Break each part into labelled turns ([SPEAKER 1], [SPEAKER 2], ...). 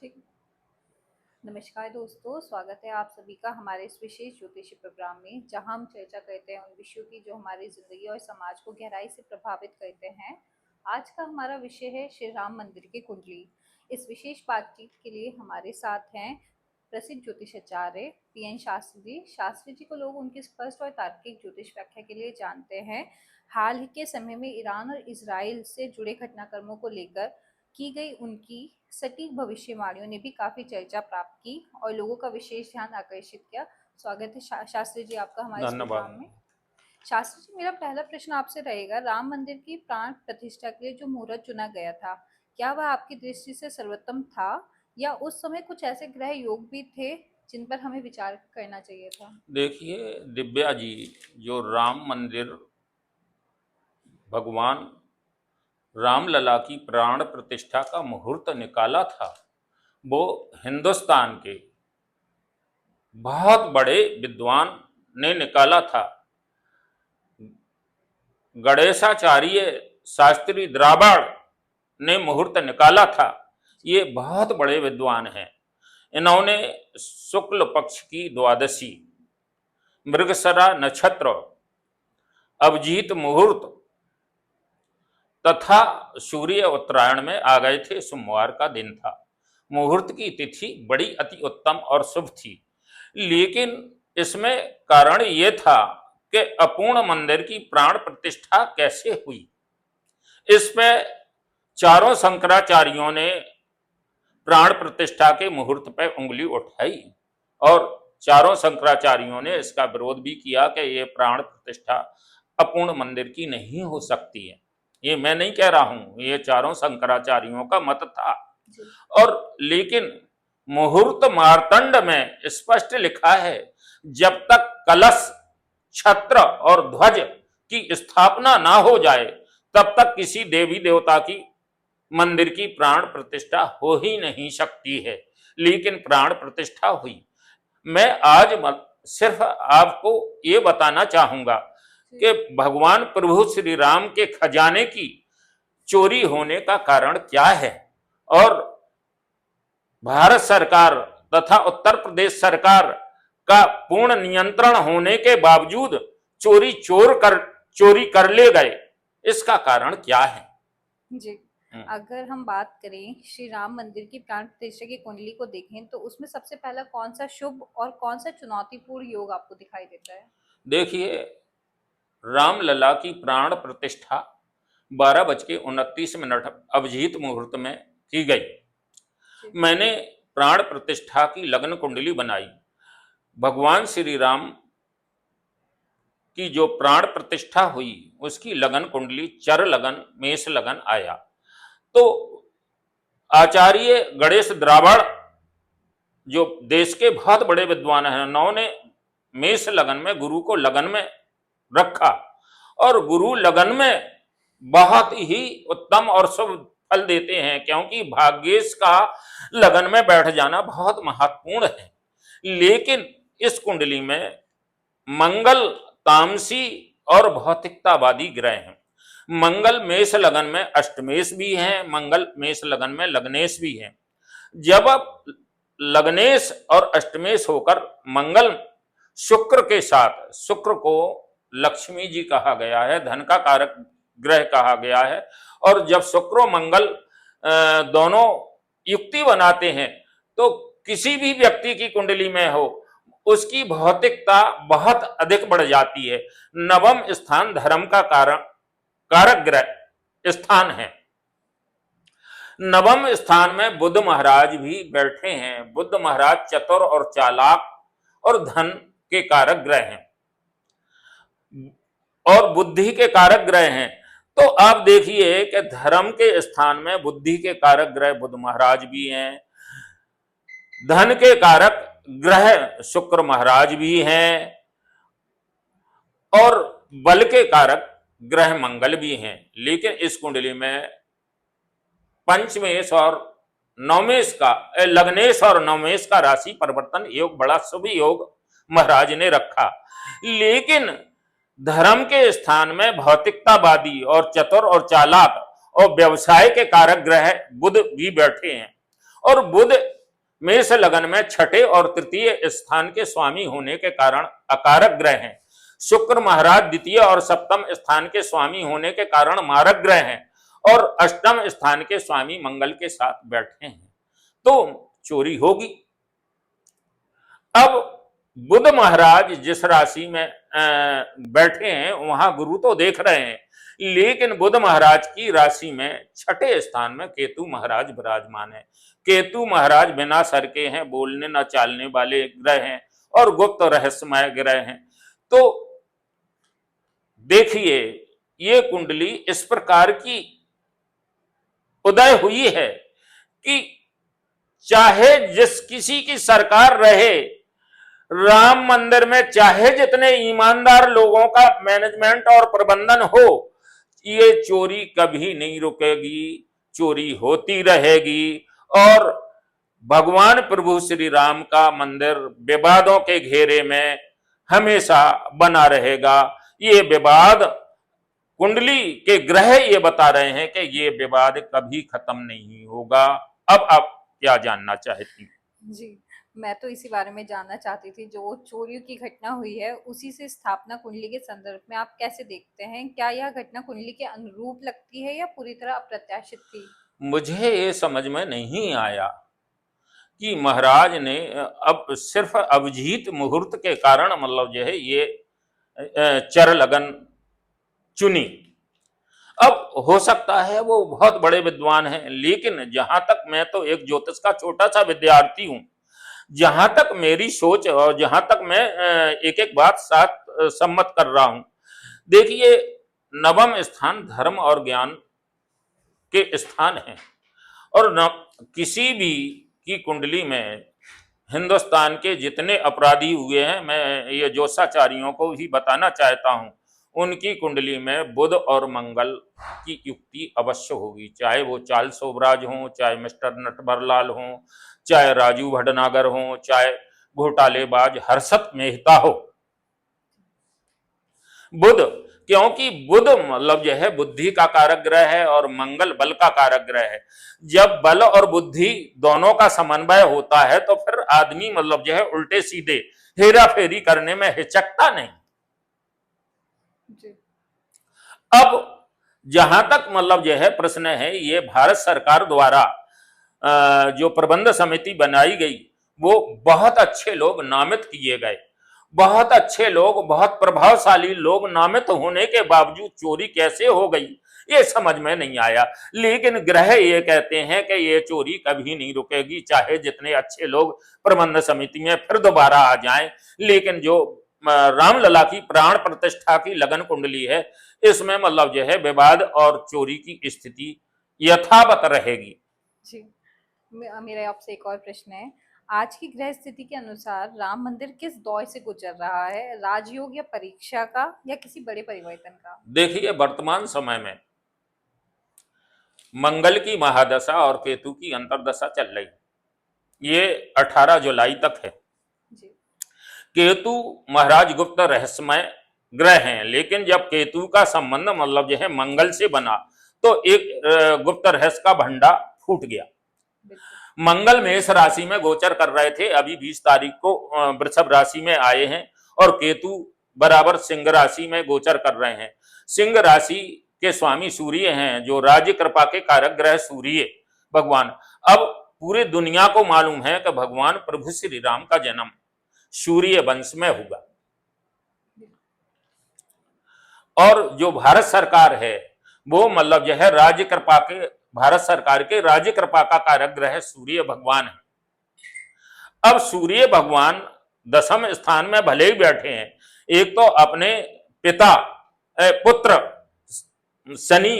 [SPEAKER 1] ठीक। नमस्कार दोस्तों, स्वागत है आप सभी का हमारे इस विशेष ज्योतिषी प्रोग्राम में, जहां हम चर्चा करते हैं उन विषयों की जो हमारी जिंदगी और समाज को गहराई से प्रभावित करते हैं। आज का हमारा विषय है श्री राम मंदिर की कुंडली। इस विशेष बातचीत के लिए हमारे साथ हैं प्रसिद्ध ज्योतिषाचार्य पीएन शास्त्री जी। शास्त्री जी को लोग उनकी स्पष्ट और तार्किक ज्योतिष व्याख्या के लिए जानते हैं। हाल ही के समय में ईरान और इजराइल से जुड़े घटनाक्रमों को लेकर की गई उनकी सटीक भविष्यवाणियों ने भी काफी चर्चा प्राप्त की और लोगों का विशेष ध्यान आकर्षित किया। स्वागत है शास्त्री जी आपका हमारे इस
[SPEAKER 2] धन्यवाद।
[SPEAKER 1] प्रोग्राम में। शास्त्री जी, मेरा पहला प्रश्न आपसे रहेगा, राम मंदिर की प्राण प्रतिष्ठा के लिए जो मुहूर्त चुना गया था, क्या वह आपकी दृष्टि से सर्वोत्तम था या उस समय कुछ ऐसे ग्रह योग भी थे जिन पर हमें विचार करना चाहिए था?
[SPEAKER 2] देखिए दिव्या जी, जो राम मंदिर भगवान रामलला की प्राण प्रतिष्ठा का मुहूर्त निकाला था, वो हिंदुस्तान के बहुत बड़े विद्वान ने निकाला था। गणेशाचार्य शास्त्री द्रावड़ ने मुहूर्त निकाला था। ये बहुत बड़े विद्वान हैं। इन्होंने शुक्ल पक्ष की द्वादशी, मृगशरा नक्षत्र, अभिजीत मुहूर्त तथा सूर्य उत्तरायण में आ गए थे। सोमवार का दिन था। मुहूर्त की तिथि बड़ी अति उत्तम और शुभ थी, लेकिन इसमें कारण ये था कि अपूर्ण मंदिर की प्राण प्रतिष्ठा कैसे हुई। इस पे चारों शंकराचार्यों ने प्राण प्रतिष्ठा के मुहूर्त पर उंगली उठाई और चारों शंकराचार्यों ने इसका विरोध भी किया कि ये प्राण प्रतिष्ठा अपूर्ण मंदिर की नहीं हो सकती है। ये मैं नहीं कह रहा हूं, ये चारों शंकराचार्यों का मत था। और लेकिन मुहूर्त मार्तंड में स्पष्ट लिखा है, जब तक कलश, छत्र और ध्वज की स्थापना ना हो जाए तब तक किसी देवी देवता की मंदिर की प्राण प्रतिष्ठा हो ही नहीं सकती है। लेकिन प्राण प्रतिष्ठा हुई। मैं आज सिर्फ आपको ये बताना चाहूंगा कि भगवान प्रभु श्री राम के खजाने की चोरी होने का कारण क्या है, और भारत सरकार तथा उत्तर प्रदेश सरकार का पूर्ण नियंत्रण होने के बावजूद चोरी कर ले गए, इसका कारण क्या है।
[SPEAKER 1] जी, अगर हम बात करें श्री राम मंदिर की प्राण प्रतिष्ठा की कुंडली को देखें तो उसमें सबसे पहला कौन सा शुभ और कौन सा चुनौतीपूर्ण योग आपको दिखाई देता है?
[SPEAKER 2] देखिए, रामलला की प्राण प्रतिष्ठा 12:29 अभिजीत मुहूर्त में की गई। मैंने प्राण प्रतिष्ठा की लग्न कुंडली बनाई। भगवान श्री राम की जो प्राण प्रतिष्ठा हुई उसकी लगन कुंडली चर लगन, मेष लगन आया। तो आचार्य गणेश द्रावड़ जो देश के बहुत बड़े विद्वान हैं, उन्होंने मेष लगन में गुरु को लगन में रखा और गुरु लगन में बहुत ही उत्तम और शुभ फल देते हैं, क्योंकि भाग्येश का लगन में बैठ जाना बहुत महत्वपूर्ण है। लेकिन इस कुंडली में मंगल तामसी और भौतिकतावादी ग्रह हैं। मंगल मेष लगन में अष्टमेश भी हैं, मंगल मेष लगन में लग्नेश भी हैं। जब लग्नेश और अष्टमेश होकर मंगल शुक्र के साथ, शुक्र को लक्ष्मी जी कहा गया है, धन का कारक ग्रह कहा गया है, और जब शुक्र और मंगल दोनों युक्ति बनाते हैं तो किसी भी व्यक्ति की कुंडली में हो उसकी भौतिकता बहुत अधिक बढ़ जाती है। नवम स्थान धर्म का कारक ग्रह स्थान है। नवम स्थान में बुध महाराज भी बैठे हैं। बुध महाराज चतुर और चालाक और धन के कारक ग्रह हैं और बुद्धि के कारक ग्रह हैं। तो आप देखिए कि धर्म के स्थान में बुद्धि के कारक ग्रह बुध महाराज भी हैं, धन के कारक ग्रह शुक्र महाराज भी हैं और बल के कारक ग्रह मंगल भी हैं। लेकिन इस कुंडली में पंचमेश और नवमेश का, लग्नेश और नवमेश का राशि परिवर्तन योग बड़ा शुभ योग महाराज ने रखा। लेकिन धर्म के स्थान में भौतिकतावादी और चतुर और चालाक और व्यवसाय के कारक ग्रह बुध भी बैठे हैं और बुध मेष लगन में छठे और तृतीय स्थान के स्वामी होने के कारण अकारक ग्रह हैं। शुक्र महाराज द्वितीय और सप्तम स्थान के स्वामी होने के कारण मारक ग्रह हैं और अष्टम स्थान के स्वामी मंगल के साथ बैठे हैं, तो चोरी होगी। अब बुध महाराज जिस राशि में बैठे हैं वहां गुरु तो देख रहे हैं, लेकिन बुध महाराज की राशि में छठे स्थान में केतु महाराज विराजमान है। केतु महाराज बिना सर के हैं, बोलने न चालने वाले ग्रह हैं और गुप्त रहस्यमय ग्रह हैं। तो देखिए ये कुंडली इस प्रकार की उदय हुई है कि चाहे जिस किसी की सरकार रहे, राम मंदिर में चाहे जितने ईमानदार लोगों का मैनेजमेंट और प्रबंधन हो, ये चोरी कभी नहीं रुकेगी, चोरी होती रहेगी। और भगवान प्रभु श्री राम का मंदिर विवादों के घेरे में हमेशा बना रहेगा। ये विवाद कुंडली के ग्रह ये बता रहे हैं कि ये विवाद कभी खत्म नहीं होगा। अब आप क्या जानना चाहती हैं?
[SPEAKER 1] जी, मैं तो इसी बारे में जानना चाहती थी, जो चोरियों की घटना हुई है उसी से स्थापना कुंडली के संदर्भ में आप कैसे देखते हैं? क्या यह घटना कुंडली के अनुरूप लगती है या पूरी तरह अप्रत्याशित थी?
[SPEAKER 2] मुझे ये समझ में नहीं आया कि महाराज ने अब सिर्फ अभिजीत मुहूर्त के कारण मतलब जो है ये चर लगन चुनी। अब हो सकता है वो बहुत बड़े विद्वान हैं, लेकिन जहां तक मैं तो एक ज्योतिष का छोटा सा विद्यार्थी हूं, जहां तक मेरी सोच और जहां तक मैं एक एक बात साथ सम्मत कर रहा हूं। देखिए नवम स्थान धर्म और ज्ञान के स्थान है और न किसी भी की कुंडली में हिंदुस्तान के जितने अपराधी हुए हैं, मैं ये जोशाचार्यों को भी बताना चाहता हूं, उनकी कुंडली में बुध और मंगल की युक्ति अवश्य होगी। चाहे वो चार्ल्स सोबराज हों, चाहे मिस्टर नटवरलाल हों, चाहे राजू भटनागर हों, चाहे घोटालेबाज हर्षद मेहता हो। बुध, क्योंकि बुध मतलब जो है बुद्धि का कारक ग्रह है और मंगल बल का कारक ग्रह है। जब बल और बुद्धि दोनों का समन्वय होता है तो फिर आदमी मतलब जो है उल्टे सीधे हेरा फेरी करने में हिचकता नहीं।
[SPEAKER 1] जी।
[SPEAKER 2] अब जहां तक मतलब जो है प्रश्न है, ये भारत सरकार द्वारा जो प्रबंध समिति बनाई गई वो बहुत अच्छे लोग नामित किए गए, बहुत अच्छे लोग, बहुत प्रभावशाली लोग नामित होने के बावजूद चोरी कैसे हो गई ये समझ में नहीं आया। लेकिन ग्रह ये कहते हैं कि ये चोरी कभी नहीं रुकेगी, चाहे जितने अच्छे लोग प्रबंध समिति में फिर दोबारा आ जाएं। लेकिन जो रामलला की प्राण प्रतिष्ठा की लगन कुंडली है, इसमें मतलब जो है विवाद और चोरी की स्थिति यथावत रहेगी।
[SPEAKER 1] जी, मेरा आपसे एक और प्रश्न है। आज की ग्रह स्थिति के अनुसार राम मंदिर किस दौर से गुजर रहा है? राजयोग या परीक्षा का या किसी बड़े परिवर्तन का?
[SPEAKER 2] देखिए वर्तमान समय में मंगल की महादशा और केतु की अंतर्दशा चल रही, ये 18 जुलाई तक है।
[SPEAKER 1] जी।
[SPEAKER 2] केतु महाराज गुप्त रहस्यमय ग्रह हैं, लेकिन जब केतु का संबंध मतलब जो है मंगल से बना तो एक गुप्त रहस्य का भंडा फूट गया। मंगल मेष राशि में गोचर कर रहे थे, अभी 20 तारीख को वृषभ राशि में आए हैं और केतु बराबर सिंह राशि में गोचर कर रहे हैं। सिंह राशि के स्वामी सूर्य हैं, जो राज्य कृपा के कारक ग्रह सूर्य भगवान। अब पूरे दुनिया को मालूम है कि भगवान प्रभु श्री राम का जन्म सूर्य वंश में हुआ और जो भारत सरकार है वो मतलब जो है राज्य कृपा के, भारत सरकार के राज्य कृपा का कारक ग्रह सूर्य भगवान है। अब सूर्य भगवान दसम स्थान में भले ही बैठे हैं, एक तो अपने पिता पुत्र शनि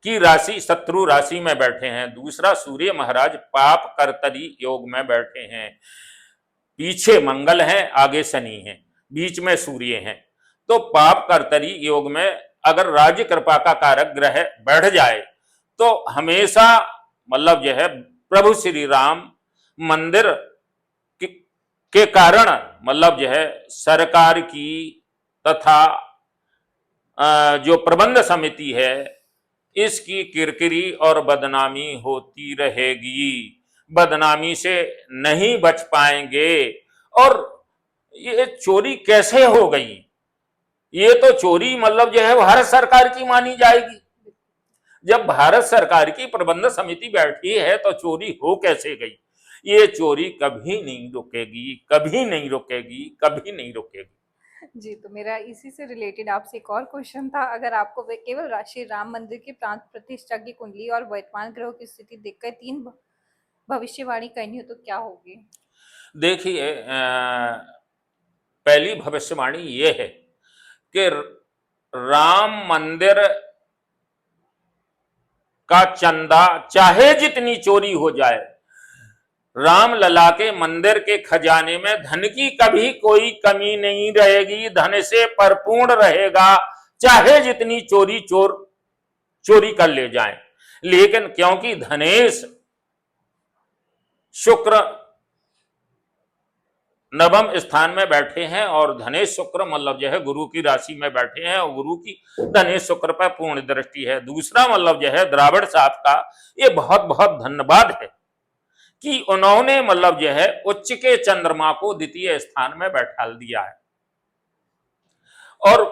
[SPEAKER 2] की राशि शत्रु राशि में बैठे हैं, दूसरा सूर्य महाराज पाप कर्तरी योग में बैठे हैं। पीछे मंगल है, आगे शनि है, बीच में सूर्य है। तो पाप कर्तरी योग में अगर राज्य कृपा का कारक ग्रह बैठ जाए तो हमेशा मतलब जो है प्रभु श्री राम मंदिर के कारण मतलब जो है सरकार की तथा जो प्रबंध समिति है इसकी किरकिरी और बदनामी होती रहेगी। बदनामी से नहीं बच पाएंगे। और ये चोरी कैसे हो गई? ये तो चोरी मतलब जो है भारत सरकार की मानी जाएगी। जब भारत सरकार की प्रबंध समिति बैठी है तो चोरी हो कैसे गई? ये चोरी कभी नहीं रुकेगी, कभी नहीं रुकेगी, कभी नहीं रुकेगी।
[SPEAKER 1] जी, तो मेरा इसी से रिलेटेड आपसे एक और क्वेश्चन था, अगर आपको केवल श्री राम मंदिर की प्राण प्रतिष्ठा की कुंडली और वर्तमान ग्रहों की स्थिति देखकर 3 भविष्यवाणी करनी हो तो क्या होगी?
[SPEAKER 2] देखिए, पहली भविष्यवाणी ये है कि राम मंदिर का चंदा चाहे जितनी चोरी हो जाए, राम लला के मंदिर के खजाने में धन की कभी कोई कमी नहीं रहेगी, धन से भरपूर रहेगा, चाहे जितनी चोरी कर ले जाएं। लेकिन क्योंकि धनेश शुक्र नवम स्थान में बैठे हैं और धनेश शुक्र मतलब जो है गुरु की राशि में बैठे हैं और गुरु की धनेश शुक्र पर पूर्ण दृष्टि है। दूसरा मतलब जो है द्राविड़ साहब का ये बहुत बहुत धन्यवाद है कि उन्होंने मतलब जो है उच्च के चंद्रमा को द्वितीय स्थान में बैठा दिया है और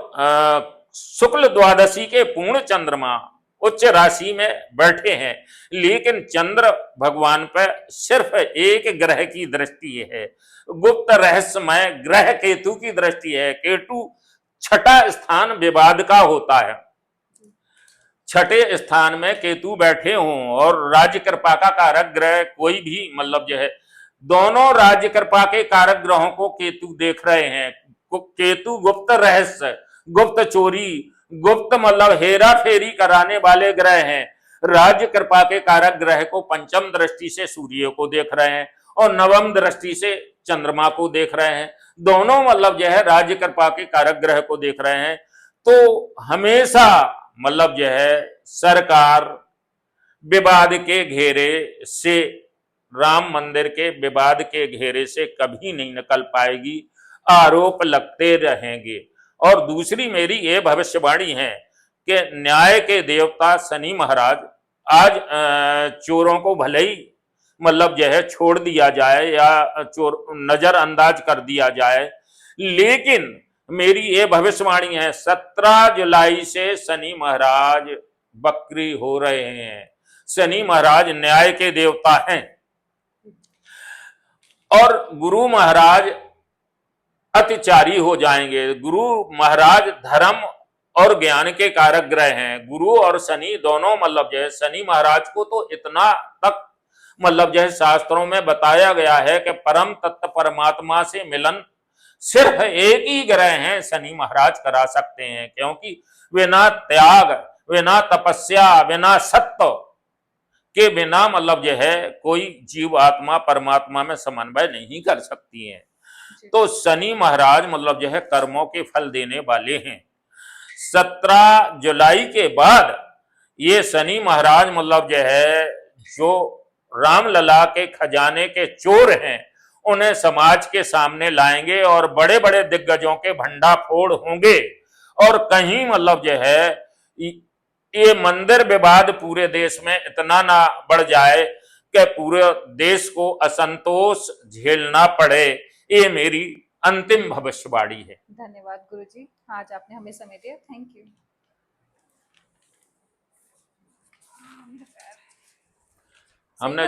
[SPEAKER 2] शुक्ल द्वादशी के पूर्ण चंद्रमा उच्च राशि में बैठे हैं। लेकिन चंद्र भगवान पर सिर्फ एक ग्रह की दृष्टि है, गुप्त रहस्यमय ग्रह केतु की दृष्टि है। केतु छठा स्थान विवाद का होता है। छठे स्थान में केतु बैठे हों और राज्य कृपा का कारक ग्रह कोई भी मतलब जो है, दोनों राज्य कृपा के कारक ग्रहों को केतु देख रहे हैं। केतु गुप्त रहस्य, गुप्त चोरी, गुप्त मतलब हेरा फेरी कराने वाले ग्रह हैं। राज्य कृपा के कारक ग्रह को पंचम दृष्टि से सूर्य को देख रहे हैं और नवम दृष्टि से चंद्रमा को देख रहे हैं। दोनों मतलब जो है राज्य कृपा के कारक ग्रह को देख रहे हैं। तो हमेशा मतलब जो है सरकार विवाद के घेरे से, राम मंदिर के विवाद के घेरे से कभी नहीं निकल पाएगी, आरोप लगते रहेंगे। और दूसरी मेरी ये भविष्यवाणी है कि न्याय के देवता शनि महाराज आज चोरों को भले ही मतलब जो है छोड़ दिया जाए या चोर नजरअंदाज कर दिया जाए, लेकिन मेरी ये भविष्यवाणी है 17 जुलाई से शनि महाराज बकरी हो रहे हैं। शनि महाराज न्याय के देवता हैं और गुरु महाराज अतिचारी हो जाएंगे। गुरु महाराज धर्म और ज्ञान के कारक ग्रह हैं। गुरु और शनि दोनों मतलब जो है, शनि महाराज को तो इतना तक मतलब जो है शास्त्रों में बताया गया है कि परम तत्व परमात्मा से मिलन सिर्फ एक ही ग्रह हैं शनि महाराज करा सकते हैं, क्योंकि बिना त्याग, बिना तपस्या, बिना सत्व के बिना मतलब जो है कोई जीव आत्मा परमात्मा में समन्वय नहीं कर सकती है। तो शनि महाराज मतलब जो है कर्मों के फल देने वाले हैं। 17 जुलाई के बाद ये शनि महाराज मतलब जो है जो रामलला के खजाने के चोर हैं उन्हें समाज के सामने लाएंगे और बड़े बड़े दिग्गजों के भंडाफोड़ होंगे। और कहीं मतलब जो है ये मंदिर विवाद पूरे देश में इतना ना बढ़ जाए कि पूरे देश को असंतोष झेलना पड़े। ये मेरी अंतिम भविष्यवाणी है।
[SPEAKER 1] धन्यवाद गुरुजी, आज आपने हमें समय दिया। Thank you.
[SPEAKER 2] हमने